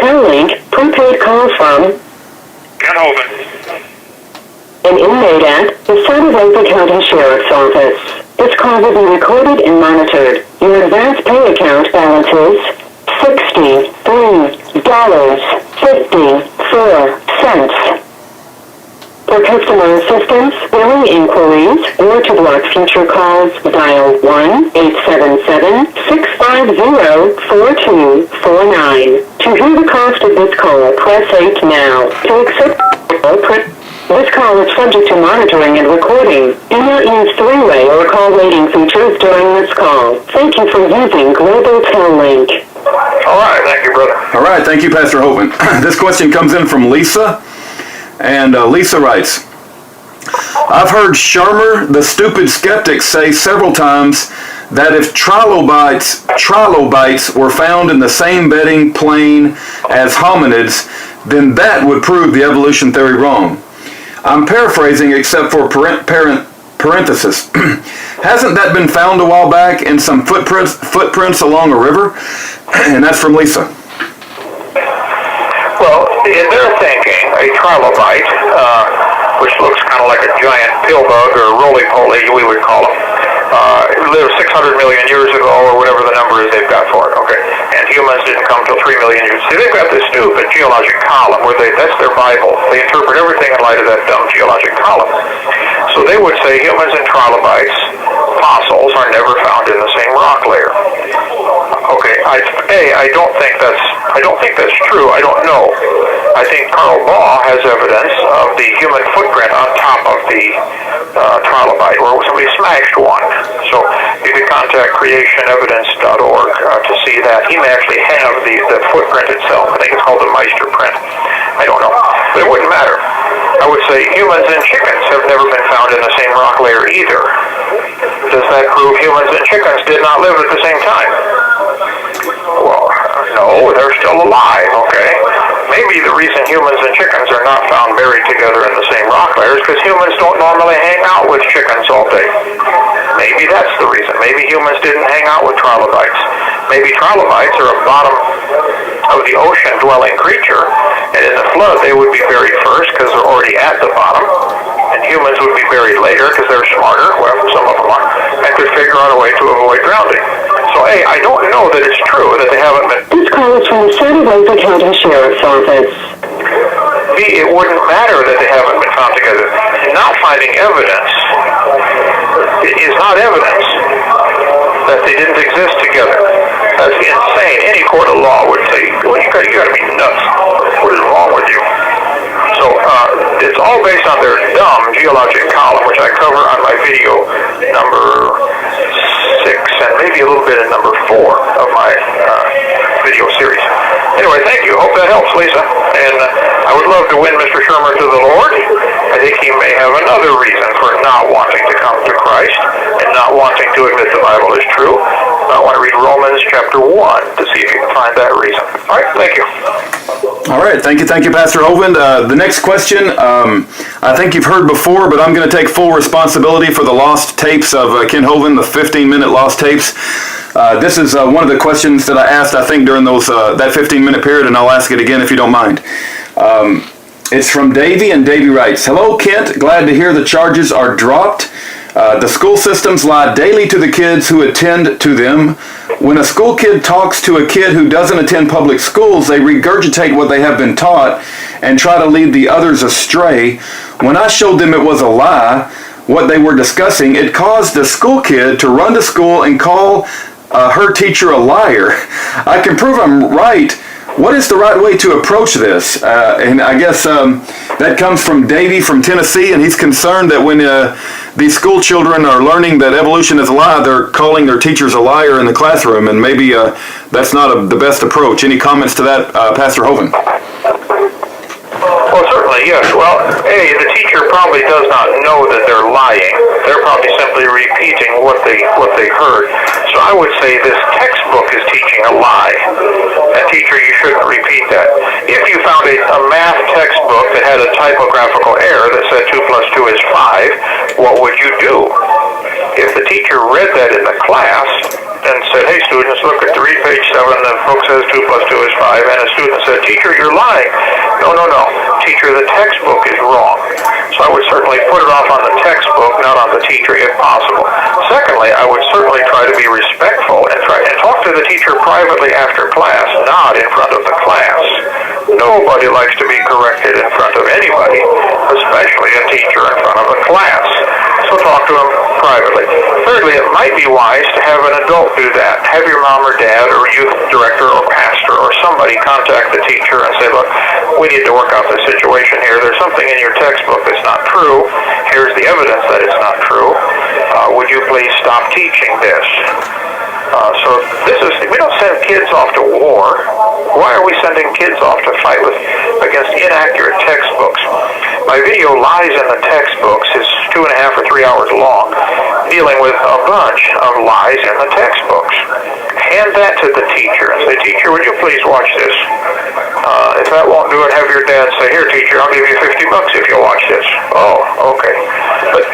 Link, prepaid call from Ken Hovind. an inmate at the Saratoga County Sheriff's Office. This call will be recorded and monitored. Your advance pay account balance is $63.54. For customer assistance, billing inquiries, or to block future calls, dial 1-877-650-4249. To hear the cost of this call, press 8 now. To accept this call is subject to monitoring and recording. Do not use three-way or call waiting features during this call. Thank you for using Global Tel Link. All right, thank you, brother. All right, thank you, Pastor Hovind. This question comes in from Lisa, and Lisa writes, I've heard Shermer, the stupid skeptic, say several times that if trilobites were found in the same bedding plane as hominids, then that would prove the evolution theory wrong. I'm paraphrasing except for parenthesis. Hasn't that been found a while back in some footprints along a river? And that's from Lisa. Well, in their thinking, a trilobite, which looks kind of like a giant pill bug or roly-poly, we would call them, lived 600 million years ago, or whatever the number is they've got for it, okay? And humans didn't come till 3 million years. See, they've got this stupid geologic column where that's their Bible. They interpret everything in light of that dumb geologic column. So they would say humans and trilobites, fossils, are never found in the same rock layer. Okay, I don't think that's true. I don't know. I think Baugh has evidence of the human footprint on top of the trilobite, where somebody smashed one. So you could contact creationevidence.org to see that. He may actually have the footprint itself. I think it's called the Meister print. I don't know, but it wouldn't matter. I would say humans and chickens have never been found in the same rock layer either. Does that prove humans and chickens did not live at the same time? Well, no, they're still alive, okay? Maybe the reason humans and chickens are not found buried together in the same rock layer is because humans don't normally hang out with chickens all day. Maybe that's the reason. Maybe humans didn't hang out with trilobites. Maybe trilobites are a bottom of the ocean dwelling creature, and in the flood they would be buried first because they're already at the bottom, and humans would be buried later because they're smarter, well, some of them are, and could figure out a way to avoid drowning. So, A, I don't know that it's true that they haven't been... This call is from the Saratoga County Sheriff's Office. B, it wouldn't matter that they haven't been found together. Not finding evidence is not evidence that they didn't exist together. That's insane. Any court of law would say, well, you gotta be nuts. What is wrong with you? So, it's all based on their dumb geologic column, which I cover on my video number 6 and maybe a little bit in number 4 of my video series. Anyway, thank you. Hope that helps, Lisa. And I would love to win Mr. Shermer to the Lord. I think he may have another reason for not wanting to come to Christ and not wanting to admit the Bible is true. I want to read Romans chapter 1 to see if you can find that reason. All right, thank you. All right, thank you, Pastor Hovind. The next question, I think you've heard before, but I'm going to take full responsibility for the lost tapes of Ken Hovind, the 15-minute lost tapes. This is one of the questions that I asked, I think, during that 15-minute period, and I'll ask it again if you don't mind. It's from Davey, and Davey writes, Hello, Kent. Glad to hear the charges are dropped. The school systems lie daily to the kids who attend to them. When a school kid talks to a kid who doesn't attend public schools, they regurgitate what they have been taught and try to lead the others astray. When I showed them it was a lie, what they were discussing, it caused the school kid to run to school and call her teacher a liar. I can prove I'm right. What is the right way to approach this? And I guess that comes from Davey from Tennessee, and he's concerned that when these school children are learning that evolution is a lie, they're calling their teachers a liar in the classroom, and maybe that's not the best approach. Any comments to that, Pastor Hovind? Well, certainly, yes. Well, A, the teacher probably does not know that they're lying. They're probably simply repeating what they heard. So I would say this textbook is teaching a lie. And teacher, you shouldn't repeat that. If you found a math textbook that had a typographical error that said 2 plus 2 is 5, what would you do? If the teacher read that in the class, and said, hey students, look at read page 7, the book says 2 plus 2 is 5, and a student said, teacher, you're lying. No, teacher, the textbook is wrong. So I would certainly put it off on the textbook, not on the teacher if possible. Secondly, I would certainly try to be respectful and talk to the teacher privately after class, not in front of the class. Nobody likes to be corrected in front of anybody, especially a teacher in front of a class. So talk to him privately. Thirdly, it might be wise to have an adult do that. Have your mom or dad or youth director or pastor or somebody contact the teacher and say, look, we need to work out this situation here. There's something in your textbook that's not true. Here's the evidence that it's not true. Would you please stop teaching this? So we don't send kids off to war. Why are we sending kids off to fight against inaccurate textbooks? My video Lies in the Textbooks is 2.5 or 3 hours long, dealing with a bunch of lies in the textbooks. Hand that to the teacher and say, teacher, would you please watch this? If that won't do it, have your dad say, here, teacher, I'll give you $50 if you'll watch this. Oh, okay. But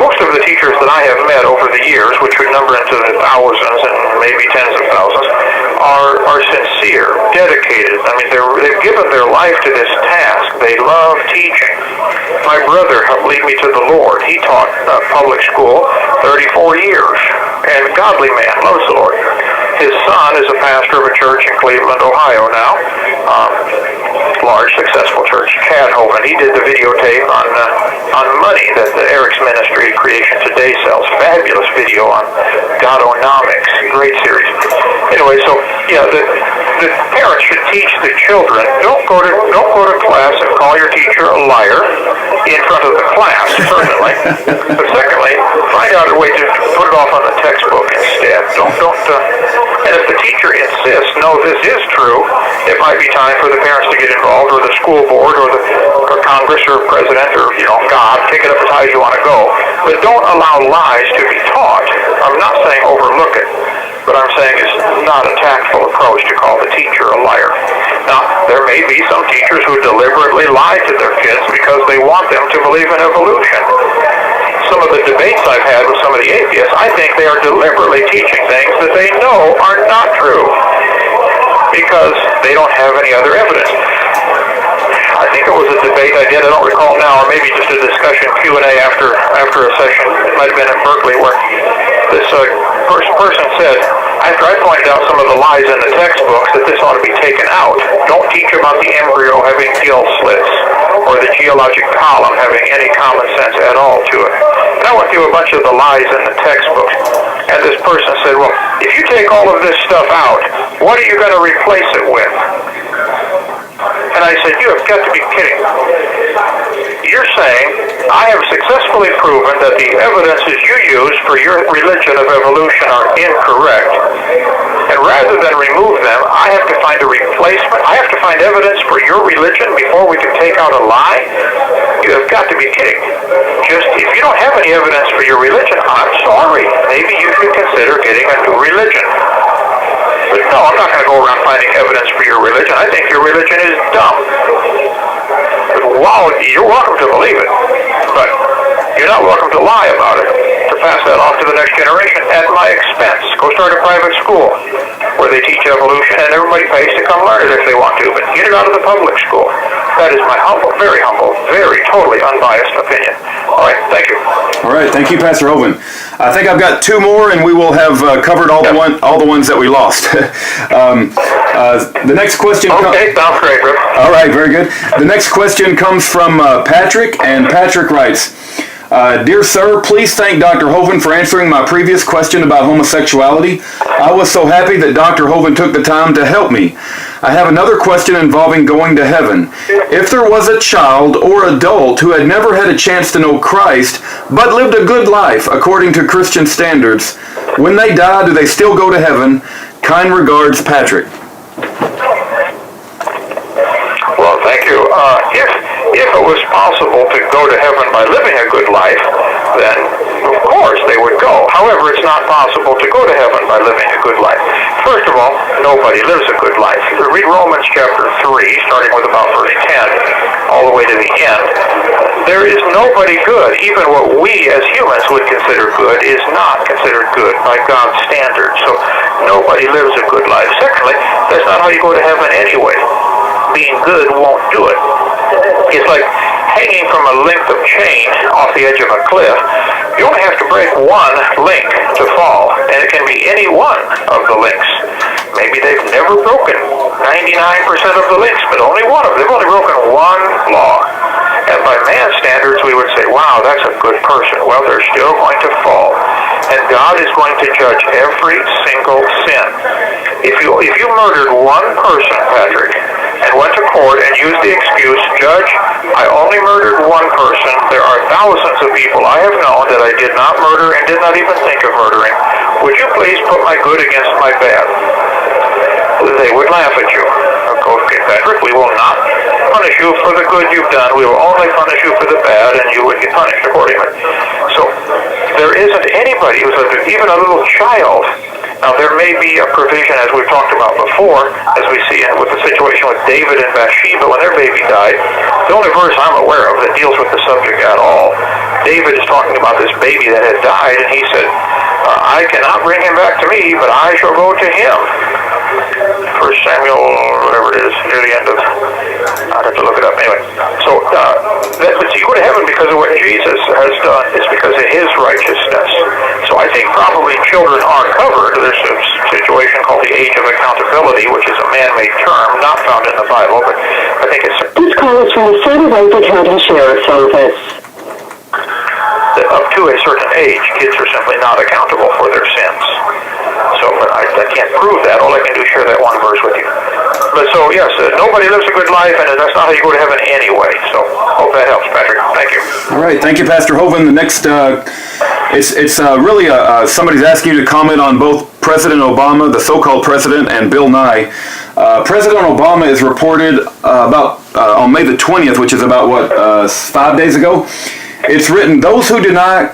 most of the teachers that I have met over the years, which would number into the thousands and maybe tens of thousands, are sincere, dedicated. I mean, they've given their life to this task. They love teaching. My brother helped lead me to the Lord. He taught public school 34 years, and godly man, loves the Lord. His son is a pastor of a church in Cleveland, Ohio now, large, successful church, Hovind. He did the videotape on money that the Eric's ministry, Creation Today, sells. Fabulous video on Godonomics. Great series. Anyway, so, the parents should teach the children, don't go to class and call your teacher a liar in front of the class, certainly. But secondly, find out a way to put it off on the textbook instead. And if the teacher insists, no, this is true, it might be time for the parents to get involved, or the school board, or Congress, or president, or, God, take it up as high as you want to go. But don't allow lies to be taught. I'm not saying overlook it, but I'm saying it's not a tactful approach to call the teacher a liar. Now, there may be some teachers who deliberately lie to their kids because they want them to believe in evolution. Some of the debates I've had with some of the atheists, I think they are deliberately teaching things that they know are not true because they don't have any other evidence. I think it was a debate I did, I don't recall now, or maybe just a discussion Q&A after a session, it might have been in Berkeley, where this person said, after I pointed out some of the lies in the textbooks, that this ought to be taken out. Don't teach about the embryo having gill slits or the geologic column having any common sense at all to it. And I went through a bunch of the lies in the textbooks, and this person said, well, if you take all of this stuff out, what are you going to replace it with? And I said, you have got to be kidding. You're saying, I have successfully proven that the evidences you use for your religion of evolution are incorrect. And rather than remove them, I have to find a replacement. I have to find evidence for your religion before we can take out a lie? You have got to be kidding. If you don't have any evidence for your religion, I'm sorry. Maybe you should consider getting a new religion. But no, I'm not going to go around finding evidence for your religion. I think your religion is dumb. But wow, you're welcome to believe it. But you're not welcome to lie about it, to pass that off to the next generation at my expense. Go start a private school where they teach evolution and everybody pays to come learn it if they want to, but get it out of the public school. That is my humble, very totally unbiased opinion. All right, thank you. All right, thank you, Pastor Hovind. I think I've got 2 more, and we will have covered all the ones that we lost. The next question. Okay, sounds great, Rick. All right, very good. The next question comes from Patrick, and Patrick writes, Dear sir, please thank Dr. Hovind for answering my previous question about homosexuality. I was so happy that Dr. Hovind took the time to help me. I have another question involving going to heaven. If there was a child or adult who had never had a chance to know Christ, but lived a good life according to Christian standards, when they die, do they still go to heaven? Kind regards, Patrick. Well, thank you. If it was possible to go to heaven by living a good life, then of course they would go. However, it's not possible to go to heaven by living a good life. First of all, nobody lives a good life. Read Romans chapter 3, starting with about verse 10, all the way to the end. There is nobody good. Even what we as humans would consider good is not considered good by God's standards. So nobody lives a good life. Secondly, that's not how you go to heaven anyway. Being good won't do it. It's like hanging from a length of chain off the edge of a cliff. You only have to break one link to fall, and it can be any one of the links. Maybe they've never broken 99% of the links, but only one of them. They've only broken one law. And by man's standards, we would say, wow, that's a good person. Well, they're still going to fall. And God is going to judge every single sin. If you murdered one person, Patrick, and went to court and used the excuse, Judge, I only murdered one person. There are thousands of people I have known that I did not murder and did not even think of murdering. Would you please put my good against my bad? They would laugh at you. Okay, Patrick, we will not punish you for the good you've done. We will only punish you for the bad, and you would get punished accordingly. So there isn't anybody who's even a little child. Now, there may be a provision, as we've talked about before, as we see with the situation with David and Bathsheba when their baby died. The only verse I'm aware of that deals with the subject at all, David is talking about this baby that had died, and he said, I cannot bring him back to me, but I shall go to him. 1 Samuel, whatever it is, near the end of, I'd have to look it up anyway. So, you go to heaven because of what Jesus has done. It's because of his righteousness. So I think probably children are covered. There's a situation called the age of accountability, which is a man-made term, not found in the Bible, but I think it's... This call is from the Trilobites County Sheriff's Office. Up to a certain age, kids are simply not accountable for their sins. So, but I can't prove that. All I can do is share that one verse with you. But so, yes, nobody lives a good life, and that's not how you go to heaven anyway. So, hope that helps, Patrick. Thank you. All right, thank you, Pastor Hovind. The next, it's really somebody's asking you to comment on both President Obama, the so-called president, and Bill Nye. President Obama is reported about on May the 20th, which is about 5 days ago. It's written, those who deny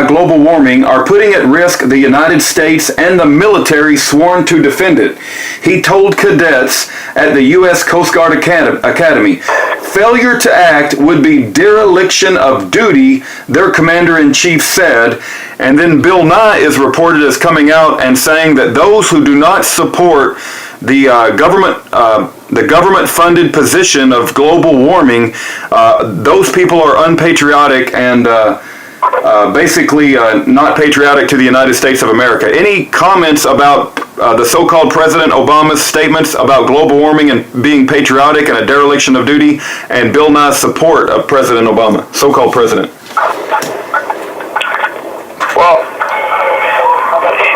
global warming are putting at risk the United States and the military sworn to defend it. He told cadets at the U.S. Coast Guard Academy, failure to act would be dereliction of duty, their commander-in-chief said. And then Bill Nye is reported as coming out and saying that those who do not support the government-funded position of global warming, those people are unpatriotic and basically not patriotic to the United States of America. Any comments about the so-called President Obama's statements about global warming and being patriotic and a dereliction of duty, and Bill Nye's support of President Obama, so-called president? Well,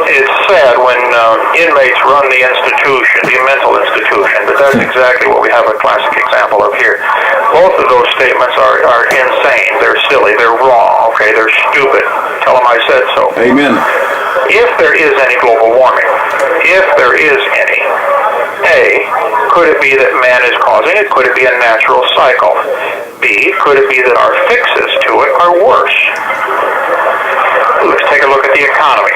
it's sad when inmates run the institution, the mental institution, but that's exactly what we have a classic example of here. Both of those statements are insane. They're silly. They're wrong. Okay, they're stupid. Tell them I said so. Amen. If there is any global warming, if there is any, A, could it be that man is causing it? Could it be a natural cycle? B, could it be that our fixes to it are worse? Let's take a look at the economy.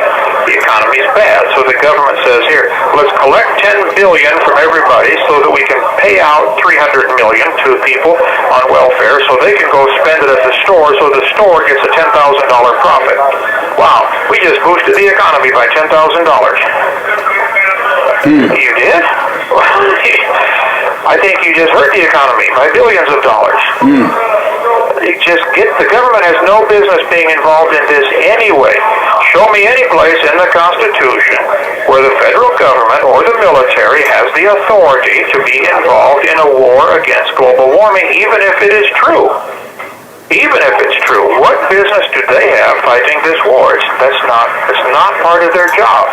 The economy is bad, so the government says here, let's collect $10 billion from everybody so that we can pay out $300 million to people on welfare so they can go spend it at the store so the store gets a $10,000 profit. Wow, we just boosted the economy by $10,000. You did? I think you just hurt the economy by billions of dollars. The government has no business being involved in this anyway. Show me any place in the Constitution where the federal government or the military has the authority to be involved in a war against global warming, even if it is true. Even if it's true, what business do they have fighting this war? It's not part of their job.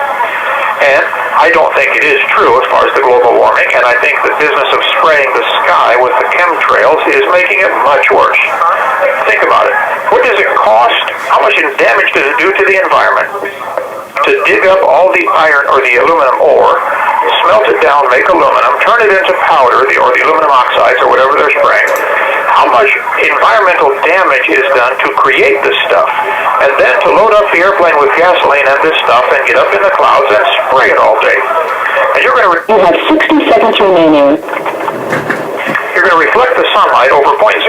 And I don't think it is true as far as the global warming, and I think the business of spraying the sky with the chemtrails is making it much worse. Think about it. What does it cost? How much damage does it do to the environment to dig up all the iron or the aluminum ore, smelt it down, make aluminum, turn it into powder, or the aluminum oxides or whatever they're spraying? how much environmental damage is done to create this stuff, and then to load up the airplane with gasoline and this stuff and get up in the clouds and spray it all day. And you're going to You have 60 seconds remaining. you're going to reflect the sunlight over 0.0000001%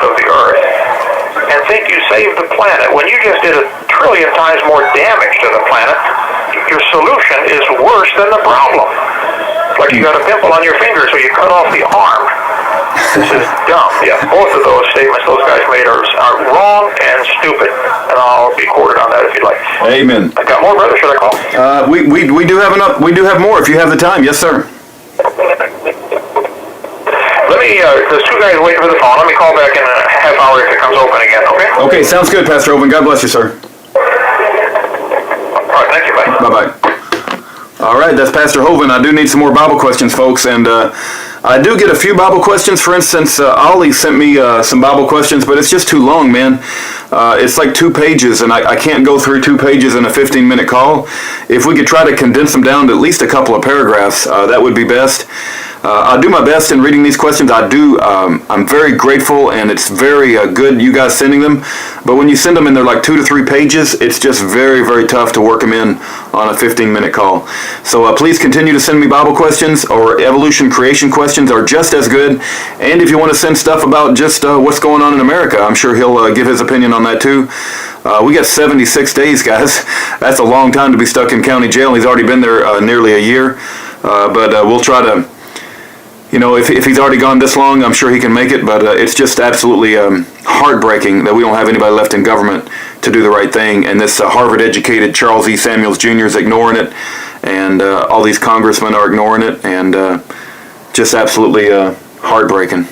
of the Earth and think you saved the planet when you just did 1 trillion times more damage to the planet. Your solution is worse than the problem. Like you got a pimple on your finger, so you cut off the arm. This is dumb. Yeah, both of those statements those guys made are wrong and stupid. And I'll be quoted on that if you'd like. Amen. I got more, brother. Should I call? We do have enough. We do have more if you have the time. Yes, sir. Let me, there's two guys waiting for the phone. Let me call back in a half hour if it comes open again, okay? Okay, sounds good, Pastor Hovind. God bless you, sir. All right, thank you, bye. Bye-bye. All right, that's Pastor Hovind. I do need some more Bible questions, folks, and I do get a few Bible questions. For instance, Ollie sent me some Bible questions, but it's just too long, man. It's like 2 pages, and I can't go through 2 pages in a 15-minute call. If we could try to condense them down to at least a couple of paragraphs, that would be best. I'll do my best in reading these questions. I'm very grateful, and it's very good you guys sending them. But when you send them and they're like 2 to 3 pages, it's just very, very tough to work them in on a 15-minute call. So please continue to send me Bible questions, or evolution creation questions are just as good. And if you want to send stuff about just what's going on in America, I'm sure he'll give his opinion on that too. We got 76 days, guys. That's a long time to be stuck in county jail. He's already been there nearly a year. But we'll try to... You know, if he's already gone this long, I'm sure he can make it, but it's just absolutely heartbreaking that we don't have anybody left in government to do the right thing, and this Harvard-educated Charles E. Samuels Jr. is ignoring it, and all these congressmen are ignoring it, and just absolutely heartbreaking.